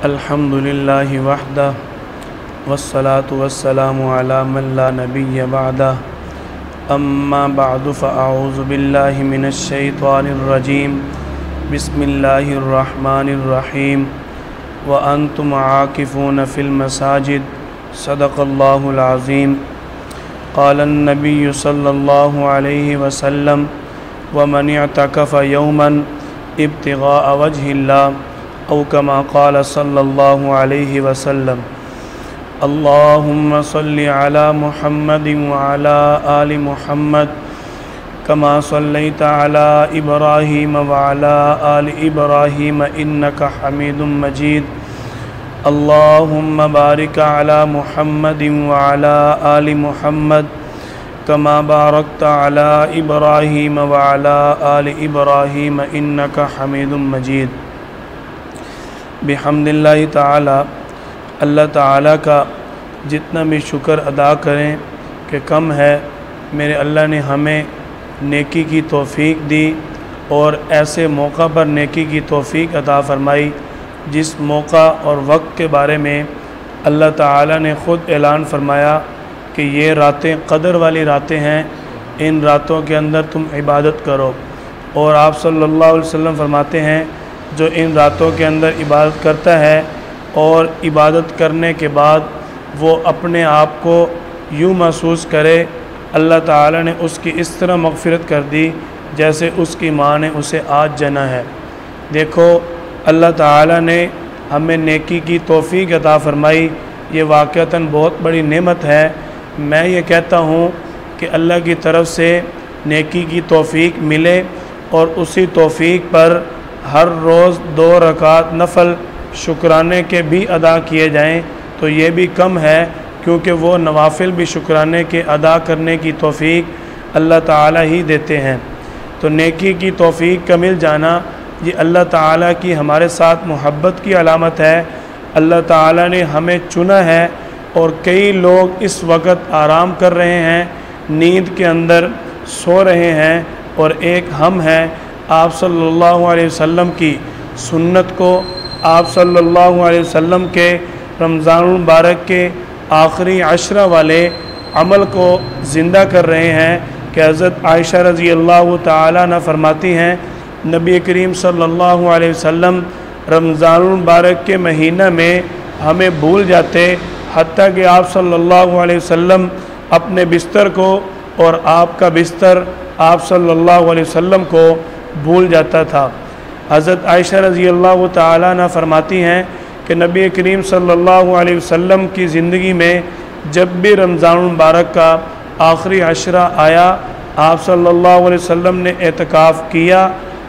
अल्हम्दुलिल्लाहि वहदह वस्सलातु वस्सलामु अला मन ला नबिय्य बअदह अम्मा बअदु फ़अऊज़ु बिल्लाहि मिनश शैतानिर रजीम बिस्मिल्लाहिर रहमानिर रहीम व अंतुम आकिफून फ़िल मसाजिद सदक़ल्लाहुल अज़ीम क़ालन नबिय्यु सल्लल्लाहु अलैहि वसल्लम व मन इअतकफ़ यौमन इब्तिग़ाअ वजहिल्लाह औ कमा क़ाल सल्लल्लाहु अलैहि वसल्लम अल्लाहुम्म सल्लि अला मुहम्मदिन व अला आलि मुहम्मद कमा सल्लैता अला इब्राहीम व अला आलि इब्राहीम इन्नका हमीदुम मजीद अल्लाहुम्म बारिक अला मुहम्मदिन व अला आलि मुहम्मद कमा बारकता अला इब्राहीम व अला आलि इब्राहीम इन्नका हमीदुम मजीद। बिहम्दिल्लाहि ताला, अल्लाह ताला का जितना भी शुक्र अदा करें कि कम है। मेरे अल्लाह ने हमें नेकी की तौफ़ीक दी और ऐसे मौका पर नेकी की तौफ़ीक अता फ़रमाई जिस मौका और वक्त के बारे में अल्लाह ताला ने ख़ुद ऐलान फरमाया कि ये रातें क़दर वाली रातें हैं, इन रातों के अंदर तुम इबादत करो। और आप सल्लल्लाहु अलैहि वसल्लम फरमाते हैं जो इन रातों के अंदर इबादत करता है और इबादत करने के बाद वो अपने आप को यूँ महसूस करे अल्लाह ताला ने उसकी इस तरह मग़फ़िरत कर दी जैसे उसकी माँ ने उसे आज जना है। देखो, अल्लाह ताला ने हमें नेकी की तौफ़ीक अता फ़रमाई, ये वाक़अतन बहुत बड़ी नेमत है। मैं ये कहता हूँ कि अल्लाह की तरफ से नेकी की तौफ़ीक मिले और उसी तौफ़ीक पर हर रोज़ 2 रकात नफ़ल शुक्राने के भी अदा किए जाएं तो ये भी कम है, क्योंकि वो नवाफ़िल भी शुक्राने के अदा करने की तौफ़ीक अल्लाह ताला ही देते हैं। तो नेकी की तौफ़ीक का मिल जाना ये अल्लाह ताला की हमारे साथ मोहब्बत की अलामत है। अल्लाह ताला ने हमें चुना है और कई लोग इस वक्त आराम कर रहे हैं, नींद के अंदर सो रहे हैं, और एक हम हैं। आप सल्लल्लाहु अलैहि वसल्लम की सुन्नत को, आप सल्लल्लाहु अलैहि वसल्लम के रमज़ान मुबारक के आखिरी अशरा वाले अमल को ज़िंदा कर रहे हैं कि हज़रत आयशा रज़ी अल्लाह ताला अन्हा फरमाती हैं नबी करीम सल्लल्लाहु अलैहि वसल्लम रमज़ान मुबारक के महीना में हमें भूल जाते, हत्ता कि आप सल्लल्लाहु अलैहि वसल्लम अपने बिस्तर को और आपका बिस्तर आप सल्लल्लाहु अलैहि वसल्लम को भूल जाता था। हज़रत आयशा रज़ी अल्लाह ताला अन्हा फरमाती हैं कि नबी करीम सल्लल्लाहु अलैहि वसल्लम की ज़िंदगी में जब भी रमज़ान मुबारक का आखिरी अशरा आया, आप सल्लल्लाहु अलैहि वसल्लम ने एतकाफ़ किया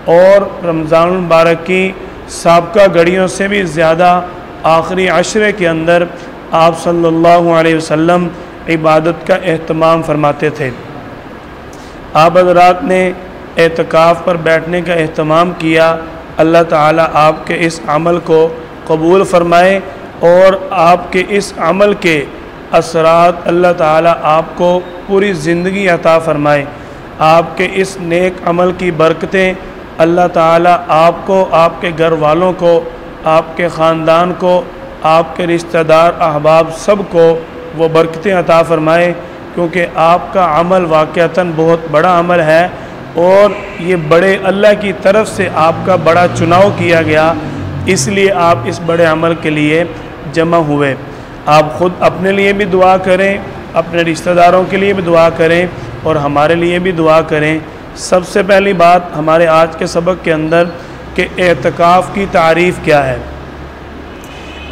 और रमज़ान मुबारक की साबिक़ा घड़ियों से भी ज़्यादा आखिरी अशरे के अंदर आप सल्लल्लाहु अलैहि वसल्लम इबादत का एहतमाम फरमाते थे। आप हज़रात ने एतकाफ़ पर बैठने का एहतमाम किया। अल्लाह ताला आपके इस अमल को कबूल फ़रमाए और आपके इस अमल के असरात अल्लाह ताला आपको पूरी ज़िंदगी अता फ़रमाए। आपके इस नेक अमल की बरकतें अल्लाह ताला आपको, आपके घर वालों को, आपके ख़ानदान को, आपके रिश्तेदार अहबाब सब को वो बरकतें अता फ़रमाए, क्योंकि आपका अमल वाक़अतन बहुत बड़ा अमल है और ये बड़े अल्लाह की तरफ से आपका बड़ा चुनाव किया गया, इसलिए आप इस बड़े अमल के लिए जमा हुए। आप ख़ुद अपने लिए भी दुआ करें, अपने रिश्तेदारों के लिए भी दुआ करें और हमारे लिए भी दुआ करें। सबसे पहली बात हमारे आज के सबक के अंदर कि एतकाफ़ की तारीफ़ क्या है।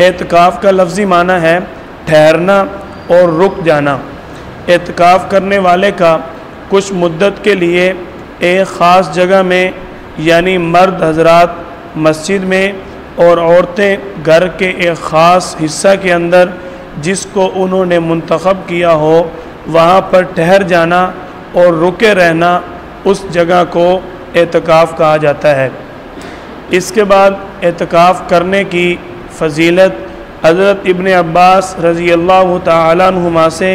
एतकाफ़ का लफ्ज़ी माना है ठहरना और रुक जाना। एतकाफ़ करने वाले का कुछ मुद्दत के लिए एक ख़ास जगह में, यानी मर्द हज़रात मस्जिद में और औरतें घर के एक ख़ास हिस्सा के अंदर जिसको उन्होंने मुंतखब किया हो वहाँ पर ठहर जाना और रुके रहना, उस जगह को एतकाफ़ कहा जाता है। इसके बाद एतकाफ़ करने की फ़जीलत हज़रत इब्न अब्बास रज़ी अल्लाह ताला अन्हुमा से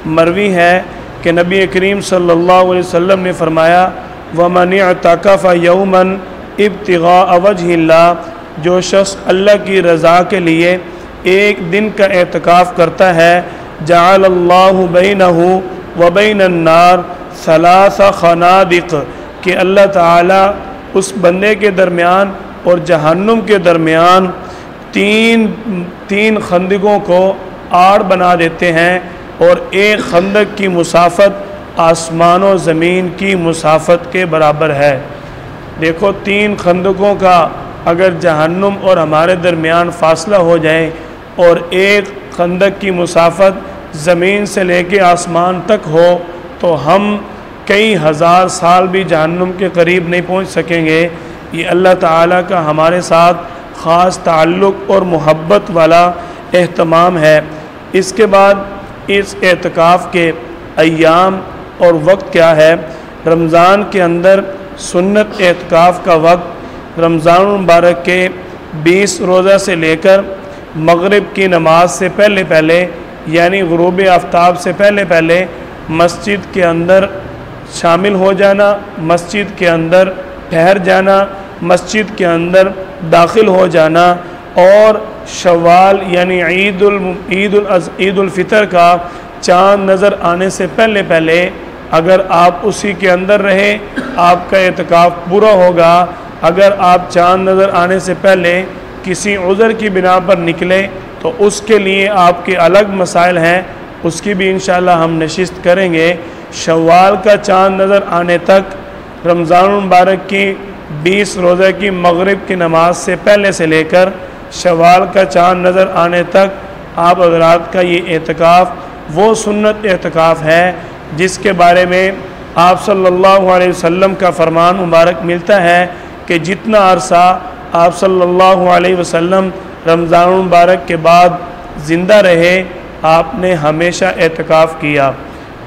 मरवी है कि नबी करीम सल्लल्लाहु अलैहि वसल्लम ने फरमाया वमन इअतकफ़ यौमन इब्तिग़ाअ वजहिल्लाह जो शख्स अल्लाह की रज़ा के लिए एक दिन का एतकाफ़ करता है, जअलल्लाहु बैनहु व बैनन नार सलासा खनादिक, कि अल्लाह ताला उस बंदे के दरमियान और जहन्नुम के दरमियान तीन खंदकों को आड़ बना देते हैं, और एक खंदक की मुसाफत आसमान और ज़मीन की मुसाफत के बराबर है। देखो, 3 खंदकों का अगर जहन्नुम और हमारे दरमियान फ़ासला हो जाए और एक खंदक की मुसाफत ज़मीन से लेके आसमान तक हो, तो हम कई हज़ार साल भी जहन्नुम के करीब नहीं पहुंच सकेंगे। ये अल्लाह ताला का हमारे साथ ख़ास ताल्लुक़ और मोहब्बत वाला एहतमाम है। इसके बाद इस एतकाफ़ के अय्याम और वक्त क्या है। रमज़ान के अंदर सुन्नत एतकाफ़ का वक्त रमज़ान मुबारक के 20 रोज़ा से लेकर मगरिब की नमाज से पहले पहले, यानी गुरूब आफ्ताब से पहले पहले मस्जिद के अंदर शामिल हो जाना, मस्जिद के अंदर ठहर जाना, मस्जिद के अंदर दाखिल हो जाना, और शव्वाल यानी ईद उल फितर का चाँद नज़र आने से पहले पहले अगर आप उसी के अंदर रहे, आपका एतकाफ़ पूरा होगा। अगर आप चाँद नज़र आने से पहले किसी उज़र की बिना पर निकले तो उसके लिए आपके अलग मसाइल हैं, उसकी भी इंशाअल्लाह हम नशिस्त करेंगे। शव्वाल का चाँद नज़र आने तक रमज़ान मुबारक की 20 रोज़े की मगरिब की नमाज से पहले से लेकर शव्वाल का चाँद नज़र आने तक आप हज़रात का ये एतकाफ़ वो सुन्नत एतकाफ़ है जिसके बारे में आप सल्लल्लाहु अलैहि वसल्लम का फरमान मुबारक मिलता है कि जितना अरसा आप सल्लल्लाहु अलैहि वसल्लम रमज़ान मुबारक के बाद ज़िंदा रहे, आपने हमेशा एतकाफ़ किया।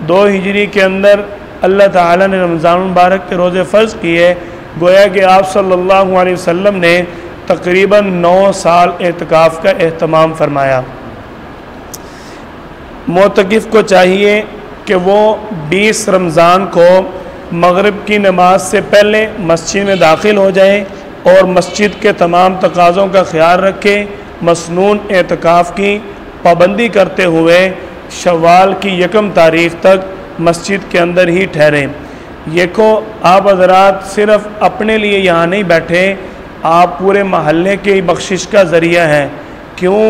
2 हिजरी के अंदर अल्लाह ताला ने रमज़ान मुबारक के रोज़े फ़र्ज़ किए, गोया कि आप सल्लल्लाहु अलैहि वसल्लम ने तकरीबन 9 साल एतकाफ़ का एहतमाम फरमाया। मोतकिफ़ को चाहिए कि वो 20 रमज़ान को मगरिब की नमाज से पहले मस्जिद में दाखिल हो जाए और मस्जिद के तमाम तकाज़ों का ख्याल रखे, मसनून एतकाफ़ की पाबंदी करते हुए शव्वाल की 1 तारीख़ तक मस्जिद के अंदर ही ठहरें। ये को आप हज़रात सिर्फ़ अपने लिए यहाँ नहीं बैठे, आप पूरे महल्ले के बख्शिश का ज़रिया हैं। क्यों?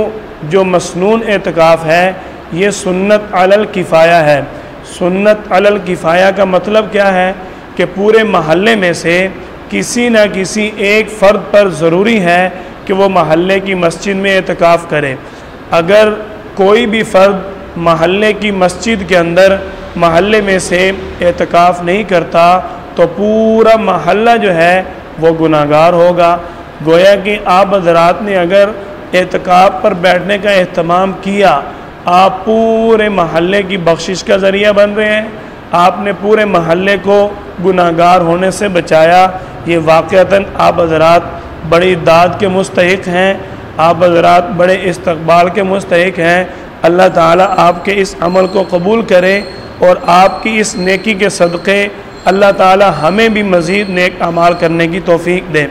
जो मसनून एतकाफ़ है ये सुन्नत अलल किफ़ाया है। सुन्नत अलल किफ़ाया का मतलब क्या है कि पूरे महल्ले में से किसी न किसी एक फ़र्द पर ज़रूरी है कि वो महल्ले की मस्जिद में एतकाफ़ करे। अगर कोई भी फ़र्द महल्ले की मस्जिद के अंदर महल्ले में से एतकाफ़ नहीं करता तो पूरा महल्ला जो है वो गुनाहगार होगा। गोया कि आप हज़रात ने अगर एतकाफ़ पर बैठने का एहतमाम किया, आप पूरे महल्ले की बख्शिश का ज़रिया बन रहे हैं, आपने पूरे महल्ले को गुनाहगार होने से बचाया। ये वाक़अतन आप हज़रात बड़ी दाद के मुस्तहिक हैं, आप हज़रात बड़े इस्तक़बाल के मुस्तहिक हैं। अल्लाह ताला आपके इस अमल को कबूल करे और आपकी इस नेकी के सदक़े अल्लाह ताला हमें भी मज़ीद नेक अमाल करने की तौफ़ीक दे।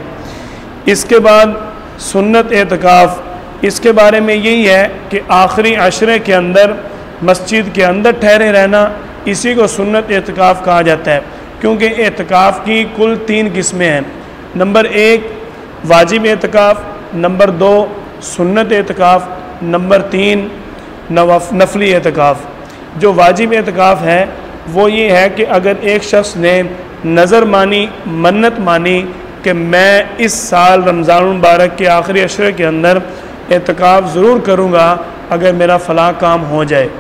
इसके बाद सुन्नत एतकाफ़, इसके बारे में यही है कि आखिरी अशरे के अंदर मस्जिद के अंदर ठहरे रहना, इसी को सुन्नत एतकाफ़ कहा जाता है। क्योंकि एतकाफ़ की कुल 3 किस्में हैं। नंबर 1 वाजिब एतकाफ़, नंबर 2 सुन्नत एतकाफ़, नंबर 3 नफली एतकाफ़। जो वाजिब एतकाफ़ है वो ये है कि अगर एक शख्स ने नज़र मानी, मन्नत मानी कि मैं इस साल रमज़ान मुबारक के आखिरी अशरे के अंदर एतकाफ़ ज़रूर करूँगा अगर मेरा फ़लाँ काम हो जाए।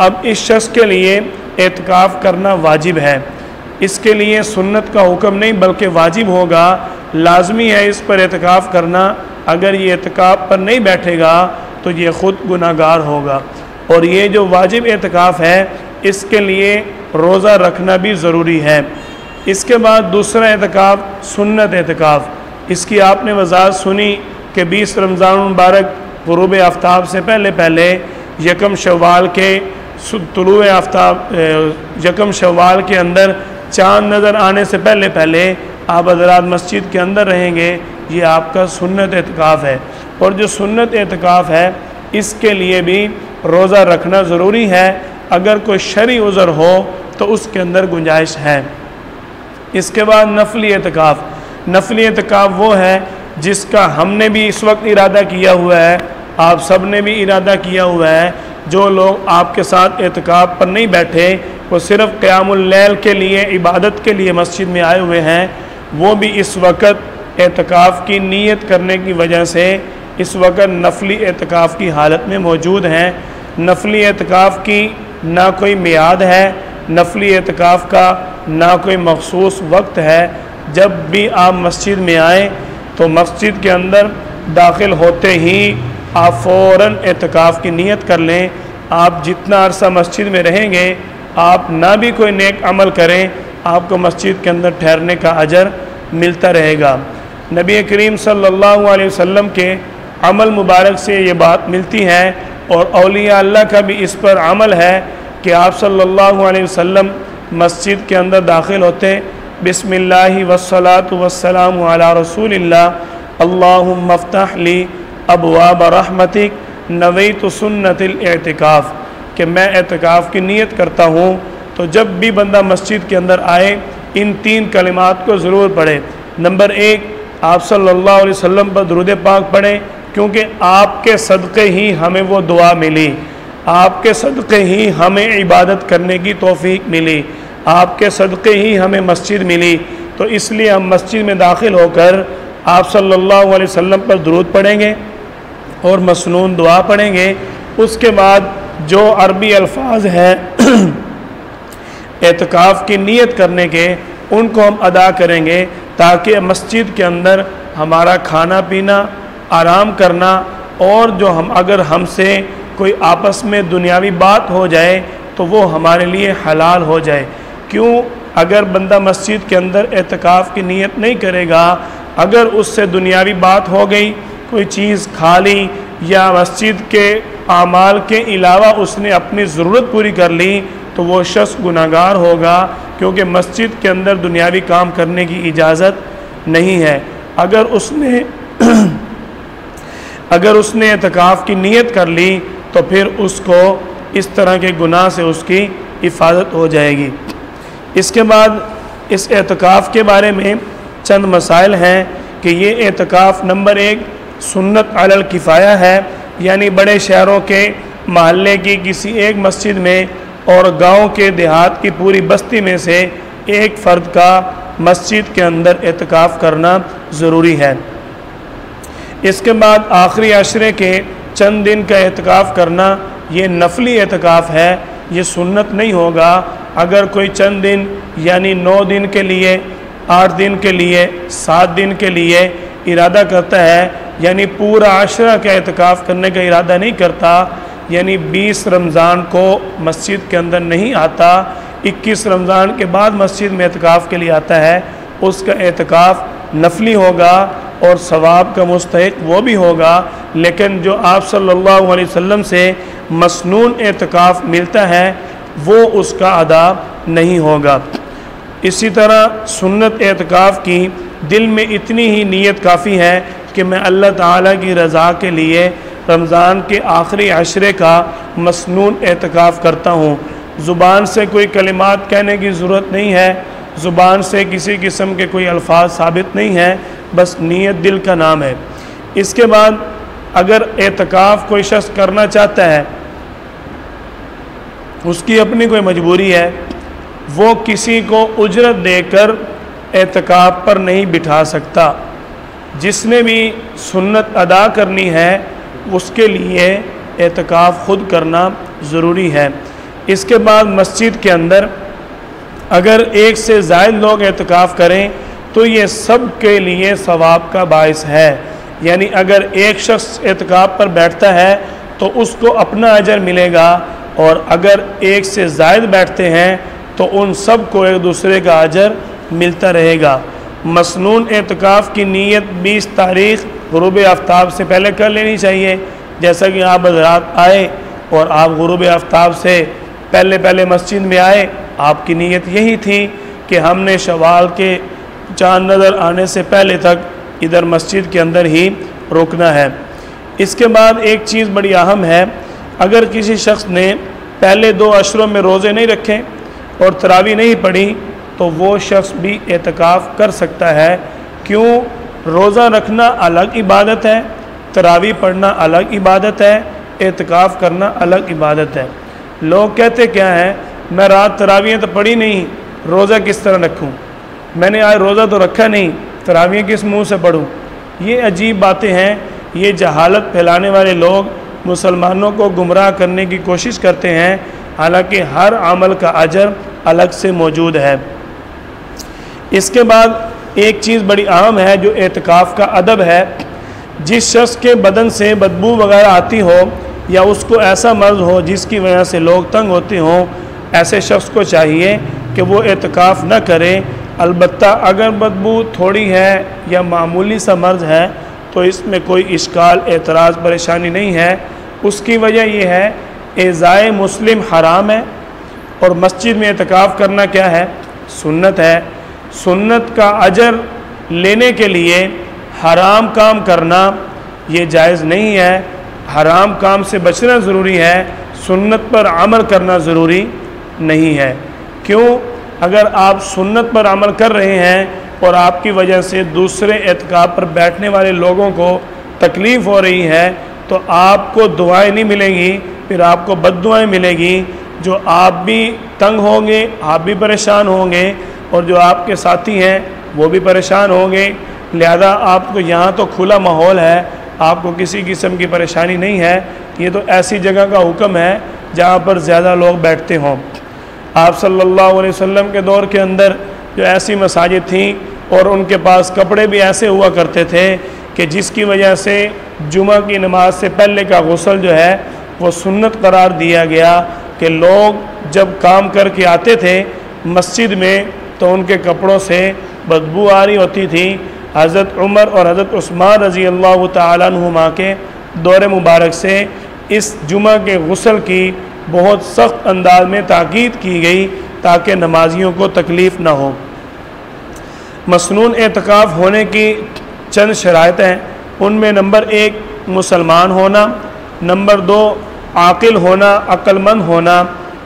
अब इस शख्स के लिए एतकाफ़ करना वाजिब है, इसके लिए सुन्नत का हुक्म नहीं बल्कि वाजिब होगा, लाजमी है इस पर एतकाफ़ करना। अगर ये एतकाफ़ पर नहीं बैठेगा तो ये ख़ुद गुनाहगार होगा। और ये जो वाजिब एतकाफ़ है इसके लिए रोज़ा रखना भी ज़रूरी है। इसके बाद दूसरा एतकाफ़ सुन्नत एतकाफ़, इसकी आपने वज़ाहत सुनी कि 20 रमज़ान मुबारक गुरूब आफ्ताब से पहले पहले 1 शव्वाल के तुलूए आफ्ताब 1 शव्वाल के अंदर चाँद नज़र आने से पहले पहले आप हज़रात मस्जिद के अंदर रहेंगे, ये आपका सुन्नत एतकाफ़ है। और जो सुन्नत एतकाफ़ है इसके लिए भी रोज़ा रखना ज़रूरी है। अगर कोई शरई उज़र हो तो उसके अंदर गुंजाइश है। इसके बाद नफली एतकाफ़। नफली एतकाफ़ वो है जिसका हमने भी इस वक्त इरादा किया हुआ है, आप सब ने भी इरादा किया हुआ है। जो लोग आपके साथ एतकाफ़ पर नहीं बैठे, वो सिर्फ़ क़यामुल लैल के लिए, इबादत के लिए मस्जिद में आए हुए हैं, वो भी इस वक्त एतकाफ़ की नीयत करने की वजह से इस वक्त नफली एतकाफ़ की हालत में मौजूद हैं। नफली एतकाफ़ की ना कोई मियाद है, नफली एतकाफ़ का ना कोई मखसूस वक्त है। जब भी आप मस्जिद में आएँ तो मस्जिद के अंदर दाखिल होते ही आप फ़ौरन एतकाफ़ की नीयत कर लें। आप जितना अरसा मस्जिद में रहेंगे, आप ना भी कोई नेक अमल करें, आपको मस्जिद के अंदर ठहरने का अजर मिलता रहेगा। नबी करीम सल्लल्लाहु अलैहि वसल्लम के अमल मुबारक से ये बात मिलती है और औलिया अल्लाह का भी इस पर अमल है कि आप सल्लल्लाहु अलैहि वसल्लम मस्जिद के अंदर दाखिल होते, बिस्मिल्लाहि वस्सलातु वस्सलामु अला रसूलिल्लाह अल्लाहुम्मा फ़्तह ली अबवाब रहमतिक नवैतु सुन्नतिल एतिकाफ़, कि मैं एतिकाफ़ की नीयत करता हूँ। तो जब भी बंदा मस्जिद के अंदर आए इन 3 कलिमात को ज़रूर पढ़े। नंबर 1, आप सल्लल्लाहु अलैहि वसल्लम पर दुरूद पाक पढ़ें, क्योंकि आपके सदक़े ही हमें वो दुआ मिली, आपके सदक़े ही हमें इबादत करने की तौफ़ीक मिली, आपके सदक़े ही हमें मस्जिद मिली। तो इसलिए हम मस्जिद में दाखिल होकर आप सल्लल्लाहु अलैहि वसल्लम पर दुरूद पढ़ेंगे और मसनून दुआ पढ़ेंगे। उसके बाद जो अरबी अल्फाज हैं एतकाफ़ की नीयत करने के, उनको हम अदा करेंगे ताकि मस्जिद के अंदर हमारा खाना पीना, आराम करना और जो हम अगर हमसे कोई आपस में दुनियावी बात हो जाए तो वो हमारे लिए हलाल हो जाए। क्यों? अगर बंदा मस्जिद के अंदर एतकाफ़ की नीयत नहीं करेगा, अगर उससे दुनियावी बात हो गई, कोई चीज़ खा ली या मस्जिद के आमाल के अलावा उसने अपनी ज़रूरत पूरी कर ली, तो वो शख्स गुनाहगार होगा, क्योंकि मस्जिद के अंदर दुनियावी काम करने की इजाज़त नहीं है। अगर उसने एतकाफ़ की नीयत कर ली तो फिर उसको इस तरह के गुनाह से उसकी हिफाजत हो जाएगी। इसके बाद इस एतकाफ़ के बारे में चंद मसाइल हैं कि ये एतकाफ़ नंबर 1 सुन्नत अलल किफ़ाया है, यानी बड़े शहरों के महल्ले की किसी एक मस्जिद में और गांव के देहात की पूरी बस्ती में से एक फ़र्द का मस्जिद के अंदर एतकाफ़ करना ज़रूरी है। इसके बाद आखिरी अशरे के चंद दिन का एतकाफ़ करना ये नफली एतकाफ़ है, ये सुन्नत नहीं होगा। अगर कोई चंद दिन यानी 9 दिन के लिए, 8 दिन के लिए, 7 दिन के लिए इरादा करता है, यानी पूरा आशरा का एतकाफ़ करने का इरादा नहीं करता, यानी 20 रमज़ान को मस्जिद के अंदर नहीं आता, 21 रमज़ान के बाद मस्जिद में एतकाफ़ के लिए आता है, उसका एतकाफ़ नफली होगा और सवाब का मुस्तहिक वो भी होगा। लेकिन जो आप सल्लल्लाहु अलैहि वसल्लम से मसनून एतकाफ़ मिलता है वो उसका अदा नहीं होगा। इसी तरह सुन्नत एतकाफ़ की दिल में इतनी ही नीयत काफ़ी है कि मैं अल्लाह ताला की रज़ा के लिए रमज़ान के आखिरी अशरे का मसनून एतकाफ़ करता हूँ। ज़ुबान से कोई कलिमात कहने की ज़रूरत नहीं है, ज़ुबान से किसी किस्म के कोई अल्फाज साबित नहीं है, बस नीयत दिल का नाम है। इसके बाद अगर एतकाफ़ कोई शख्स करना चाहता है, उसकी अपनी कोई मजबूरी है, वो किसी को उजरत देकर एतकाफ़ पर नहीं बिठा सकता। जिसने भी सुन्नत अदा करनी है उसके लिए एतकाफ़ ख़ुद करना ज़रूरी है। इसके बाद मस्जिद के अंदर अगर एक से ज़ायद लोग एतकाफ़ करें तो ये सब के लिए सवाब का बाइस है। यानी अगर एक शख्स एतकाफ़ पर बैठता है तो उसको अपना अजर मिलेगा, और अगर एक से ज़ायद बैठते हैं तो उन सब को एक दूसरे का अजर मिलता रहेगा। मसनून एतकाफ़ की नीयत 20 तारीख़ गुरूब आफ्ताब से पहले कर लेनी चाहिए। जैसा कि आप हज़रात आए और आप गुरूब आफ्ताब से पहले मस्जिद में आए, आपकी नीयत यही थी कि हमने शवाल के चाँद नज़र आने से पहले तक इधर मस्जिद के अंदर ही रुकना है। इसके बाद एक चीज़ बड़ी अहम है, अगर किसी शख्स ने पहले 2 अशरों में रोज़े नहीं रखे और तरावी नहीं पढ़ी तो वो शख्स भी एतकाफ़ कर सकता है। क्यों? रोज़ा रखना अलग इबादत है, तरावी पढ़ना अलग इबादत है, एतकाफ़ करना अलग इबादत है। लोग कहते क्या हैं, मैं रात तरावियाँ तो पढ़ी नहीं, रोज़ा किस तरह रखूँ, मैंने आज रोज़ा तो रखा नहीं, तरावियाँ किस मुँह से पढ़ूँ। ये अजीब बातें हैं। ये जहालत फैलाने वाले लोग मुसलमानों को गुमराह करने की कोशिश करते हैं, हालांकि हर अमल का अजर अलग से मौजूद है। इसके बाद एक चीज़ बड़ी अहम है जो एतकाफ़ का अदब है। जिस शख्स के बदन से बदबू वगैरह आती हो या उसको ऐसा मर्ज़ हो जिसकी वजह से लोग तंग होते हों, ऐसे शख्स को चाहिए कि वो एतकाफ़ न करे। अलबत्ता अगर बदबू थोड़ी है या मामूली सा मर्ज़ है तो इसमें कोई इश्काल, एतराज़, परेशानी नहीं है। उसकी वजह यह है एज़ाए मुस्लिम हराम है और मस्जिद में एतकाफ़ करना क्या है? सुन्नत है। सुन्नत का अजर लेने के लिए हराम काम करना ये जायज़ नहीं है। हराम काम से बचना ज़रूरी है, सुन्नत पर अमल करना ज़रूरी नहीं है। क्यों? अगर आप सुन्नत पर अमल कर रहे हैं और आपकी वजह से दूसरे एतकाफ़ पर बैठने वाले लोगों को तकलीफ़ हो रही है तो आपको दुआएं नहीं मिलेंगी, फिर आपको बद्दुआएं मिलेगी। जो आप भी तंग होंगे, आप भी परेशान होंगे और जो आपके साथी हैं वो भी परेशान होंगे। लिहाजा आपको यहाँ तो खुला माहौल है, आपको किसी किस्म की परेशानी नहीं है। ये तो ऐसी जगह का हुक्म है जहाँ पर ज़्यादा लोग बैठते हों। आप सल्लल्लाहु अलैहि वसल्लम के दौर के अंदर जो ऐसी मसाजिद थीं और उनके पास कपड़े भी ऐसे हुआ करते थे कि जिसकी वजह से जुमा की नमाज से पहले का गुस्ल जो है वो सुन्नत करार दिया गया कि लोग जब काम करके आते थे मस्जिद में तो उनके कपड़ों से बदबू आ रही होती थी। हज़रत उमर और हज़रत उस्मान रज़ी अल्लाह तआला अन्हुमा के दौर मुबारक से इस जुमा के गुस्ल की बहुत सख्त अंदाज में ताकीद की गई ताकि नमाजियों को तकलीफ़ ना हो। मसनून एतकाफ़ होने की चंद शराइत हैं, उनमें नंबर 1 मुसलमान होना, नंबर 2 आकिल होना, अक्लमंद होना,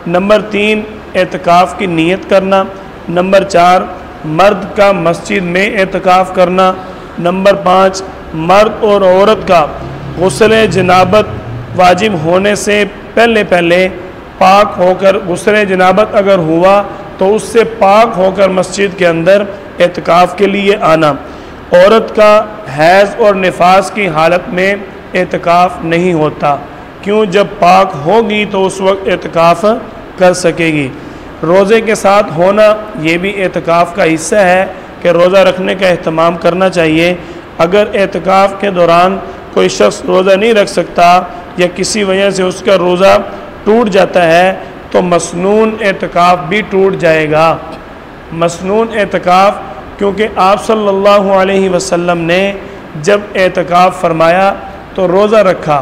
नंबर 3 एतकाफ़ की नीयत करना, नंबर 4 मर्द का मस्जिद में एतकाफ़ करना, नंबर 5 मर्द और औरत का गुस्ल जनाबत वाजिब होने से पहले पहले पाक होकर, गुस्ल जनाबत अगर हुआ तो उससे पाक होकर मस्जिद के अंदर एतकाफ़ के लिए आना। औरत का हैज़ और निफास की हालत में एतकाफ़ नहीं होता। क्यों? जब पाक होगी तो उस वक्त एतकाफ़ कर सकेगी। रोज़े के साथ होना ये भी एतकाफ़ का हिस्सा है कि रोज़ा रखने का एहतमाम करना चाहिए। अगर एतकाफ़ के दौरान कोई शख्स रोज़ा नहीं रख सकता या किसी वजह से उसका रोज़ा टूट जाता है तो मसनून एतकाफ़ भी टूट जाएगा। मसनून एतकाफ़, क्योंकि आप सल्लल्लाहु अलैहि वसल्लम ने जब एतकाफ़ फरमाया तो रोज़ा रखा।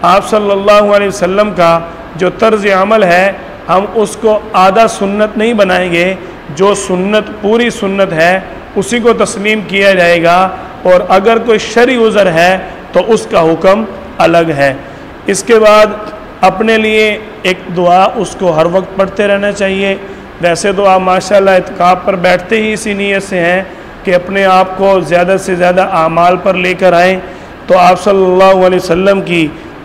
आप सल्लल्लाहु अलैहि वसल्लम का जो तर्ज़ अमल है हम उसको आधा सुन्नत नहीं बनाएंगे, जो सुन्नत पूरी सुन्नत है उसी को तस्लीम किया जाएगा और अगर कोई शरई उज़र है तो उसका हुक्म अलग है। इसके बाद अपने लिए एक दुआ उसको हर वक्त पढ़ते रहना चाहिए। वैसे तो आप माशाल्लाह एतकाफ़ पर बैठते ही इसी नीयत से हैं कि अपने आप को ज़्यादा से ज़्यादा आमाल पर लेकर आएँ, तो आप सल्लल्लाहु अलैहि वसल्लम की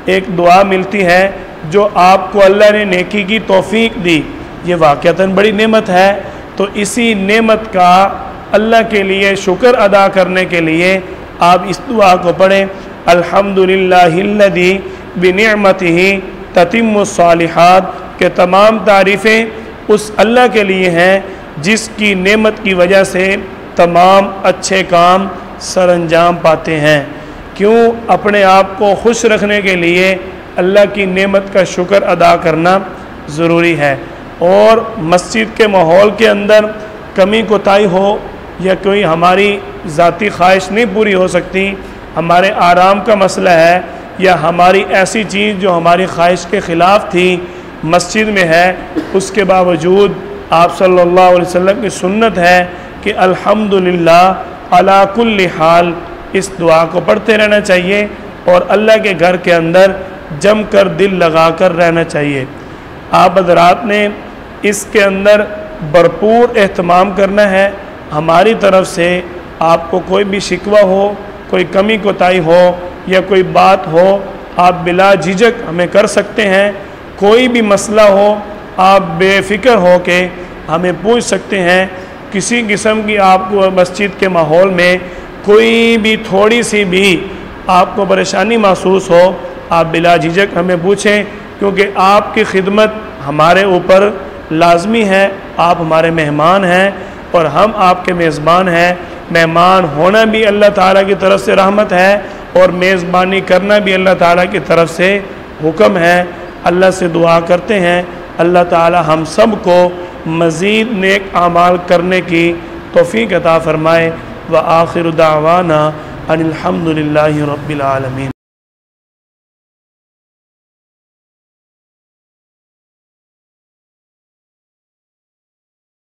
एक दुआ मिलती है जो आपको अल्लाह ने नेकी की तौफीक दी। ये वाक़तन बड़ी नेमत है, तो इसी नेमत का अल्लाह के लिए शुक्र अदा करने के लिए आप इस दुआ को पढ़ें, अल्हम्दुलिल्लाहिल्लज़ी बिनिअमतिही ततिम्मुस्सालिहात, के तमाम तारीफ़ें उस अल्लाह के लिए हैं जिसकी नेमत की वजह से तमाम अच्छे काम सरअंजाम पाते हैं। क्यों? अपने आप को खुश रखने के लिए अल्लाह की नेमत का शुक्र अदा करना ज़रूरी है। और मस्जिद के माहौल के अंदर कमी कोताही हो या कोई हमारी ज़ाती ख्वाहिश नहीं पूरी हो सकती, हमारे आराम का मसला है या हमारी ऐसी चीज़ जो हमारी ख्वाहिश के ख़िलाफ़ थी मस्जिद में है, उसके बावजूद आप सल्लल्लाहु अलैहि वसल्लम की सुन्नत है कि अल्हम्दुलिल्लाह अला कुल्ली हाल, इस दुआ को पढ़ते रहना चाहिए और अल्लाह के घर के अंदर जम कर दिल लगा कर रहना चाहिए। आप हज़रात ने इसके अंदर भरपूर एहतमाम करना है। हमारी तरफ से आपको कोई भी शिकवा हो, कोई कमी कोताही हो या कोई बात हो, आप बिला झिझक हमें कर सकते हैं। कोई भी मसला हो आप बेफ़िक्र हो के हमें पूछ सकते हैं। किसी किस्म की आपको मस्जिद के माहौल में कोई भी थोड़ी सी भी आपको परेशानी महसूस हो, आप बिला झिझक हमें पूछें, क्योंकि आपकी खिदमत हमारे ऊपर लाजमी है। आप हमारे मेहमान हैं और हम आपके मेज़बान हैं। मेहमान होना भी अल्लाह ताला की तरफ से रहमत है और मेज़बानी करना भी अल्लाह ताला की तरफ से हुक्म है। अल्लाह से दुआ करते हैं अल्लाह ताला हम सब को मज़ीद नेक आमाल करने की तौफ़ीक़ अता फ़रमाए। व आखिर दावाना अनिल हम्दुलिल्लाहि रब्बिल आलमीन।